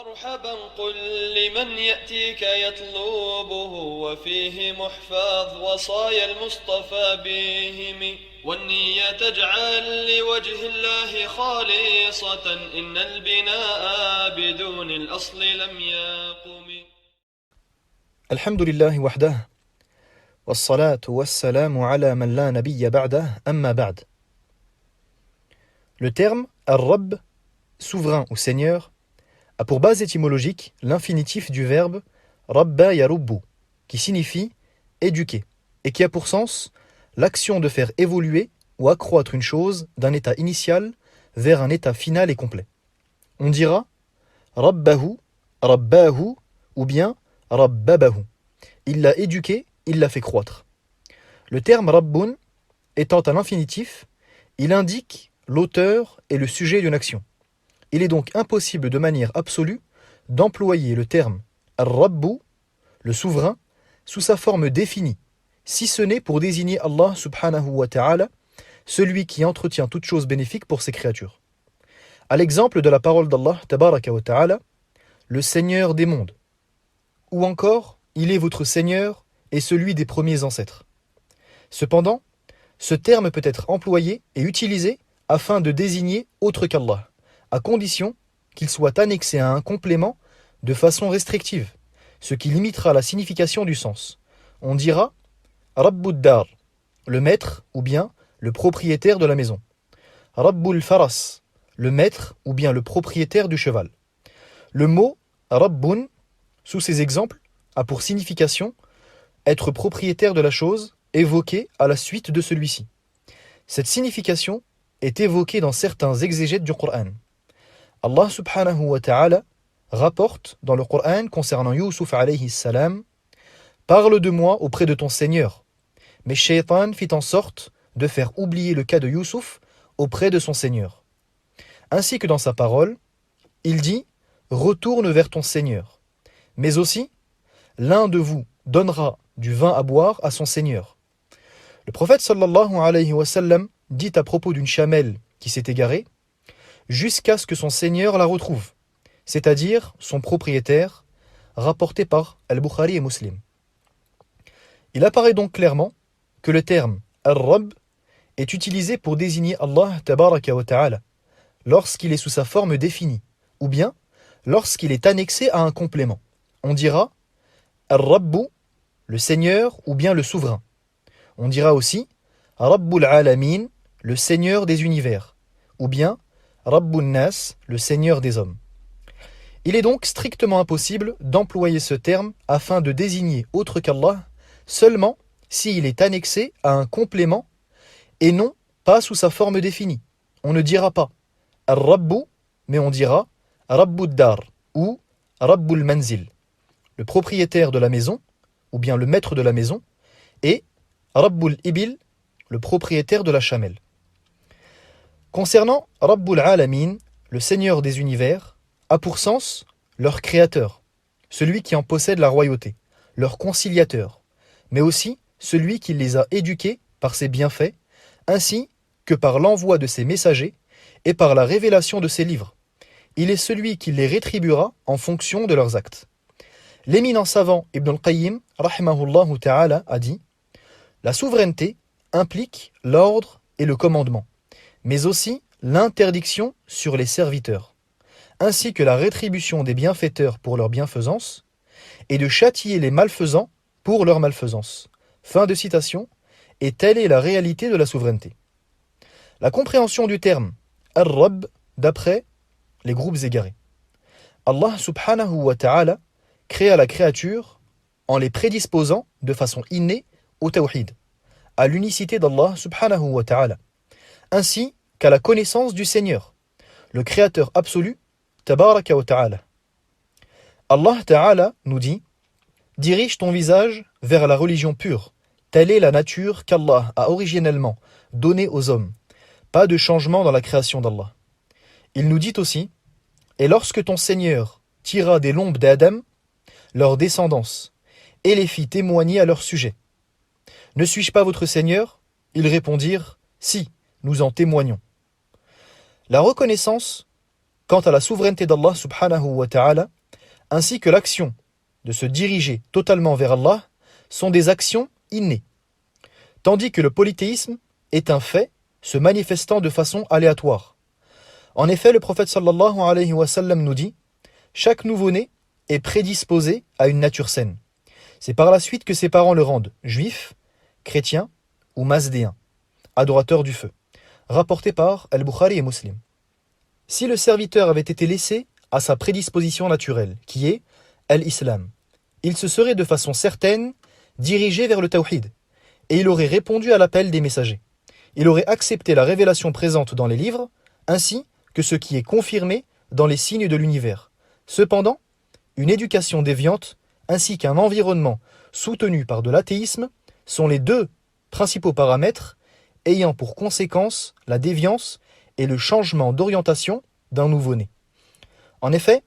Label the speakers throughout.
Speaker 1: مرحبا قل لمن يأتيك يطلبه وفيه محفظ وصايا المصطفى بهم والنية تجعل لوجه الله خالصة إن البناء بدون الأصل لم يقم.
Speaker 2: الحمد لله وحده والصلاة والسلام على من لا نبي بعده أما بعد. Le terme Ar-Rabb, souverain ou seigneur, a pour base étymologique l'infinitif du verbe Rabba yarubbu, qui signifie éduquer, et qui a pour sens l'action de faire évoluer ou accroître une chose d'un état initial vers un état final et complet. On dira Rabbahu, Rabbahu ou bien Rabbabahu. Il l'a éduqué, il l'a fait croître. Le terme Rabbun étant à l'infinitif, il indique l'auteur et le sujet d'une action. Il est donc impossible de manière absolue d'employer le terme Ar-Rabbu, le souverain, sous sa forme définie, si ce n'est pour désigner Allah subhanahu wa ta'ala, celui qui entretient toute chose bénéfique pour ses créatures. À l'exemple de la parole d'Allah tabaraka wa ta'ala, le Seigneur des mondes, ou encore, il est votre Seigneur et celui des premiers ancêtres. Cependant, ce terme peut être employé et utilisé afin de désigner autre qu'Allah, à condition qu'il soit annexé à un complément de façon restrictive, ce qui limitera la signification du sens. On dira Rabbud Dar, le maître ou bien le propriétaire de la maison. Rabbul Faras, le maître ou bien le propriétaire du cheval. Le mot Rabbun, sous ces exemples, a pour signification être propriétaire de la chose évoquée à la suite de celui-ci. Cette signification est évoquée dans certains exégètes du Coran. Allah subhanahu wa ta'ala rapporte dans le Coran concernant Youssouf alayhi salam « Parle de moi auprès de ton Seigneur ». Mais Shaitan fit en sorte de faire oublier le cas de Youssouf auprès de son Seigneur. Ainsi que dans sa parole, il dit « Retourne vers ton Seigneur ». Mais aussi, l'un de vous donnera du vin à boire à son Seigneur. Le prophète sallallahu alayhi wa sallam dit à propos d'une chamelle qui s'est égarée, jusqu'à ce que son Seigneur la retrouve, c'est-à-dire son propriétaire, rapporté par Al-Bukhari et Muslim. Il apparaît donc clairement que le terme Ar-Rabb est utilisé pour désigner Allah tabaraka wa ta'ala lorsqu'il est sous sa forme définie, ou bien lorsqu'il est annexé à un complément. On dira Ar-Rabbu, le Seigneur ou bien le souverain. On dira aussi Rabbul Alamin, le Seigneur des univers, ou bien Rabbun Nas, le Seigneur des hommes. Il est donc strictement impossible d'employer ce terme afin de désigner autre qu'Allah seulement s'il est annexé à un complément et non pas sous sa forme définie. On ne dira pas Ar-Rabbu, mais on dira Rabbud Dar ou Rabbul Manzil, le propriétaire de la maison ou bien le maître de la maison, et Rabbul Ibil, le propriétaire de la chamelle. Concernant Rabbul Alamin, le Seigneur des univers, a pour sens leur créateur, celui qui en possède la royauté, leur conciliateur, mais aussi celui qui les a éduqués par ses bienfaits, ainsi que par l'envoi de ses messagers et par la révélation de ses livres. Il est celui qui les rétribuera en fonction de leurs actes. L'éminent savant Ibn al-Qayyim, rahimahullahu ta'ala, a dit « La souveraineté implique l'ordre et le commandement, mais aussi l'interdiction sur les serviteurs, ainsi que la rétribution des bienfaiteurs pour leur bienfaisance, et de châtier les malfaisants pour leur malfaisance. » Fin de citation, et telle est la réalité de la souveraineté. La compréhension du terme Ar-Rabb d'après les groupes égarés. Allah subhanahu wa ta'ala créa la créature en les prédisposant de façon innée au tawhid, à l'unicité d'Allah subhanahu wa ta'ala, ainsi qu'à la connaissance du Seigneur, le Créateur absolu, tabaraka wa ta'ala. Allah ta'ala nous dit « Dirige ton visage vers la religion pure, telle est la nature qu'Allah a originellement donnée aux hommes, pas de changement dans la création d'Allah. » Il nous dit aussi « Et lorsque ton Seigneur tira des lombes d'Adam, leur descendance, et les fit témoigner à leur sujet. Ne suis-je pas votre Seigneur ? Ils répondirent « Si, nous en témoignons. » La reconnaissance quant à la souveraineté d'Allah subhanahu wa ta'ala, ainsi que l'action de se diriger totalement vers Allah, sont des actions innées, tandis que le polythéisme est un fait se manifestant de façon aléatoire. En effet, le prophète sallallahu alayhi wa sallam nous dit « Chaque nouveau-né est prédisposé à une nature saine. C'est par la suite que ses parents le rendent juif, chrétien ou mazdéen, adorateur du feu. » Rapporté par Al-Bukhari et Muslim. Si le serviteur avait été laissé à sa prédisposition naturelle, qui est l'islam, il se serait de façon certaine dirigé vers le tawhid, et il aurait répondu à l'appel des messagers. Il aurait accepté la révélation présente dans les livres, ainsi que ce qui est confirmé dans les signes de l'univers. Cependant, une éducation déviante, ainsi qu'un environnement soutenu par de l'athéisme, sont les deux principaux paramètres ayant pour conséquence la déviance et le changement d'orientation d'un nouveau-né. En effet,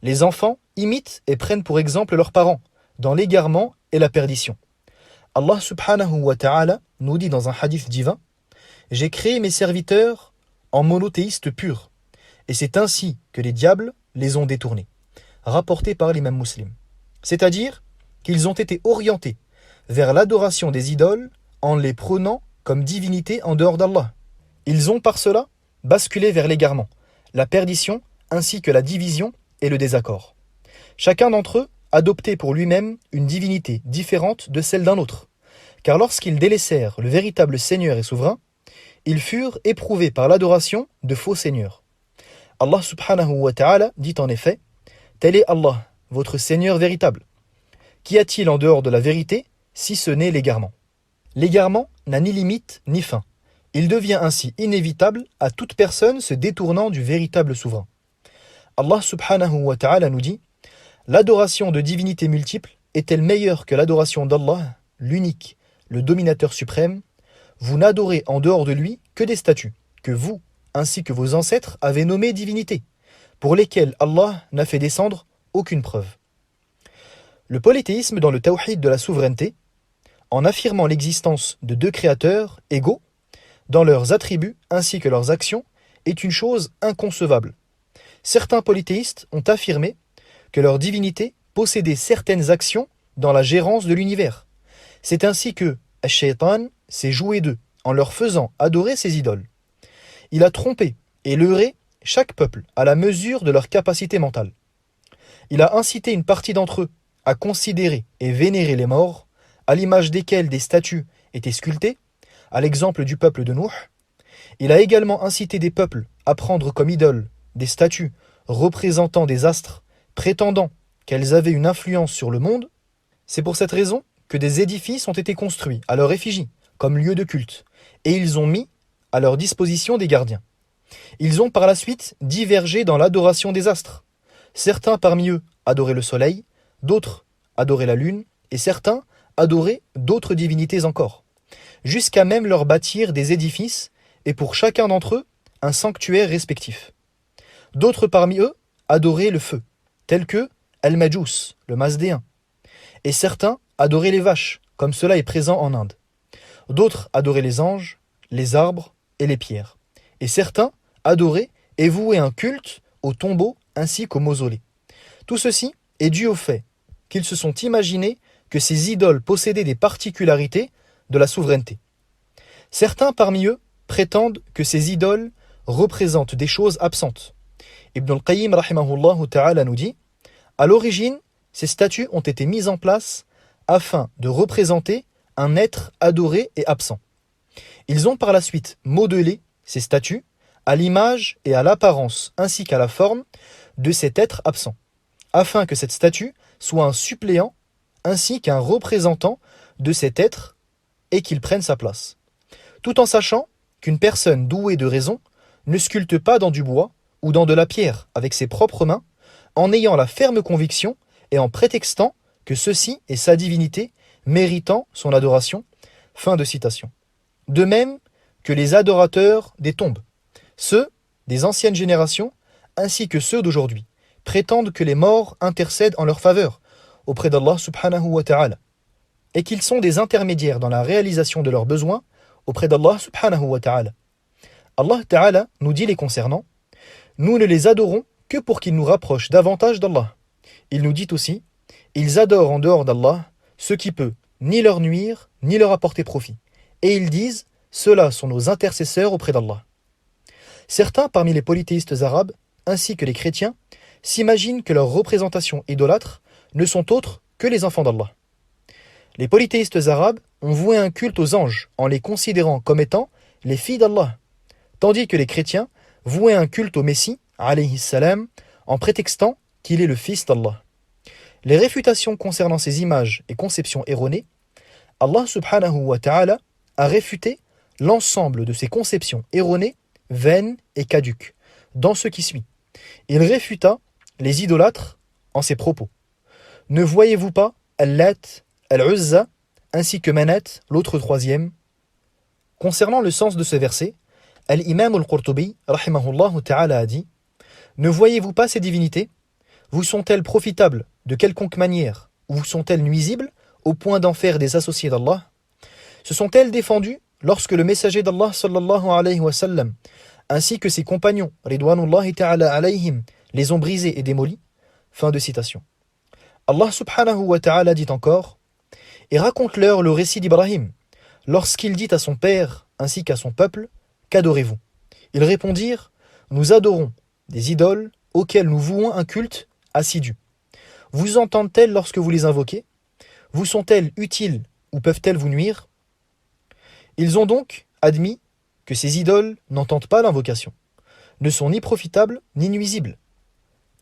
Speaker 2: les enfants imitent et prennent pour exemple leurs parents dans l'égarement et la perdition. Allah subhanahu wa ta'ala nous dit dans un hadith divin « J'ai créé mes serviteurs en monothéistes purs, et c'est ainsi que les diables les ont détournés. » Rapporté par l'imam Muslim. C'est-à-dire qu'ils ont été orientés vers l'adoration des idoles en les prenant comme divinités en dehors d'Allah. Ils ont par cela basculé vers l'égarement, la perdition ainsi que la division et le désaccord. Chacun d'entre eux adoptait pour lui-même une divinité différente de celle d'un autre, car lorsqu'ils délaissèrent le véritable Seigneur et souverain, ils furent éprouvés par l'adoration de faux seigneurs. Allah subhanahu wa ta'ala dit en effet « Tel est Allah, votre Seigneur véritable. Qu'y a-t-il en dehors de la vérité si ce n'est l'égarement ?» L'égarement n'a ni limite ni fin. Il devient ainsi inévitable à toute personne se détournant du véritable souverain. Allah subhanahu wa ta'ala nous dit « L'adoration de divinités multiples est-elle meilleure que l'adoration d'Allah, l'unique, le dominateur suprême? Vous n'adorez en dehors de lui que des statues, que vous, ainsi que vos ancêtres, avez nommées divinités, pour lesquelles Allah n'a fait descendre aucune preuve. » Le polythéisme dans le tawhid de la souveraineté, en affirmant l'existence de deux créateurs égaux, dans leurs attributs ainsi que leurs actions, est une chose inconcevable. Certains polythéistes ont affirmé que leur divinité possédait certaines actions dans la gérance de l'univers. C'est ainsi que Ash-Shaytan s'est joué d'eux en leur faisant adorer ses idoles. Il a trompé et leurré chaque peuple à la mesure de leur capacité mentale. Il a incité une partie d'entre eux à considérer et vénérer les morts, à l'image desquels des statues étaient sculptées, à l'exemple du peuple de Nuh. Il a également incité des peuples à prendre comme idoles des statues représentant des astres, prétendant qu'elles avaient une influence sur le monde. C'est pour cette raison que des édifices ont été construits à leur effigie, comme lieu de culte, et ils ont mis à leur disposition des gardiens. Ils ont par la suite divergé dans l'adoration des astres. Certains parmi eux adoraient le soleil, d'autres adoraient la lune, et certains adoraient d'autres divinités encore, jusqu'à même leur bâtir des édifices, et pour chacun d'entre eux, un sanctuaire respectif. D'autres parmi eux adoraient le feu, tels que Al-Majous, le Mazdéen, et certains adoraient les vaches, comme cela est présent en Inde. D'autres adoraient les anges, les arbres et les pierres. Et certains adoraient et vouaient un culte aux tombeaux ainsi qu'aux mausolées. Tout ceci est dû au fait qu'ils se sont imaginés que ces idoles possédaient des particularités de la souveraineté. Certains parmi eux prétendent que ces idoles représentent des choses absentes. Ibn al-Qayyim rahimahullah ta'ala nous dit « À l'origine, ces statues ont été mises en place afin de représenter un être adoré et absent. Ils ont par la suite modelé ces statues à l'image et à l'apparence ainsi qu'à la forme de cet être absent, afin que cette statue soit un suppléant ainsi qu'un représentant de cet être et qu'il prenne sa place. Tout en sachant qu'une personne douée de raison ne sculpte pas dans du bois ou dans de la pierre avec ses propres mains, en ayant la ferme conviction et en prétextant que ceci est sa divinité, méritant son adoration. » Fin de citation. De même que les adorateurs des tombes, ceux des anciennes générations ainsi que ceux d'aujourd'hui, prétendent que les morts intercèdent en leur faveur auprès d'Allah subhanahu wa ta'ala, et qu'ils sont des intermédiaires dans la réalisation de leurs besoins auprès d'Allah subhanahu wa ta'ala. Allah ta'ala nous dit les concernant: Nous ne les adorons que pour qu'ils nous rapprochent davantage d'Allah. Il nous dit aussi, ils adorent en dehors d'Allah ce qui peut ni leur nuire, ni leur apporter profit. Et ils disent, ceux-là sont nos intercesseurs auprès d'Allah. Certains parmi les polythéistes arabes, ainsi que les chrétiens, s'imaginent que leurs représentations idolâtres ne sont autres que les enfants d'Allah. Les polythéistes arabes ont voué un culte aux anges en les considérant comme étant les filles d'Allah, tandis que les chrétiens vouaient un culte au Messie, alayhi salam, en prétextant qu'il est le fils d'Allah. Les réfutations concernant ces images et conceptions erronées, Allah subhanahu wa ta'ala a réfuté l'ensemble de ces conceptions erronées, vaines et caduques, dans ce qui suit. Il réfuta les idolâtres en ces propos. Ne voyez-vous pas Al-Lat, Al-Uzza, ainsi que Manat, l'autre troisième? Concernant le sens de ce verset, Al-Imam al-Qurtubi, rahimahullah ta'ala, a dit: ne voyez-vous pas ces divinités? Vous sont-elles profitables de quelconque manière, ou vous sont-elles nuisibles au point d'en faire des associés d'Allah? Se sont-elles défendues lorsque le messager d'Allah sallallahu alayhi wa sallam, ainsi que ses compagnons, ridwanullahi ta'ala alayhim, les ont brisés et démolis? Fin de citation. Allah subhanahu wa ta'ala dit encore: et raconte-leur le récit d'Ibrahim, lorsqu'il dit à son père ainsi qu'à son peuple: qu'adorez-vous? Ils répondirent: nous adorons des idoles auxquelles nous vouons un culte assidu. Vous entendent-elles lorsque vous les invoquez? Vous sont-elles utiles ou peuvent-elles vous nuire? Ils ont donc admis que ces idoles n'entendent pas l'invocation, ne sont ni profitables ni nuisibles.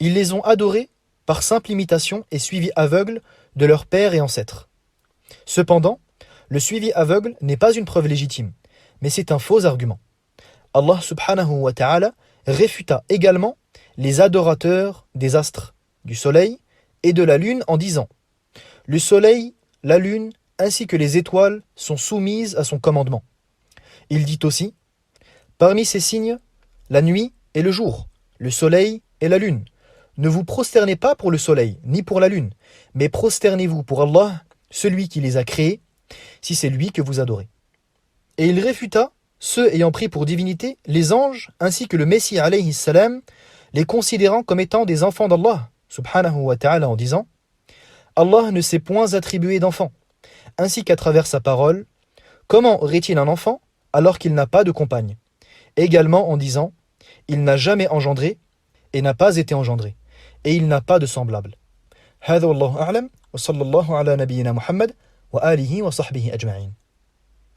Speaker 2: Ils les ont adorées par simple imitation et suivi aveugle de leurs pères et ancêtres. Cependant, le suivi aveugle n'est pas une preuve légitime, mais c'est un faux argument. Allah subhanahu wa ta'ala réfuta également les adorateurs des astres, du soleil et de la lune en disant: le soleil, la lune ainsi que les étoiles sont soumises à son commandement. Il dit aussi: parmi ces signes, la nuit et le jour, le soleil et la lune. Ne vous prosternez pas pour le soleil, ni pour la lune, mais prosternez-vous pour Allah, celui qui les a créés, si c'est lui que vous adorez. Et il réfuta ceux ayant pris pour divinité les anges, ainsi que le Messie alayhi salam, les considérant comme étant des enfants d'Allah, subhanahu wa ta'ala, en disant: Allah ne s'est point attribué d'enfant, ainsi qu'à travers sa parole, comment aurait-il un enfant alors qu'il n'a pas de compagne? Également en disant: il n'a jamais engendré et n'a pas été engendré, et il n'a pas de semblable. هذا والله أعلم وصلى الله على نبينا محمد وآله وصحبه أجمعين.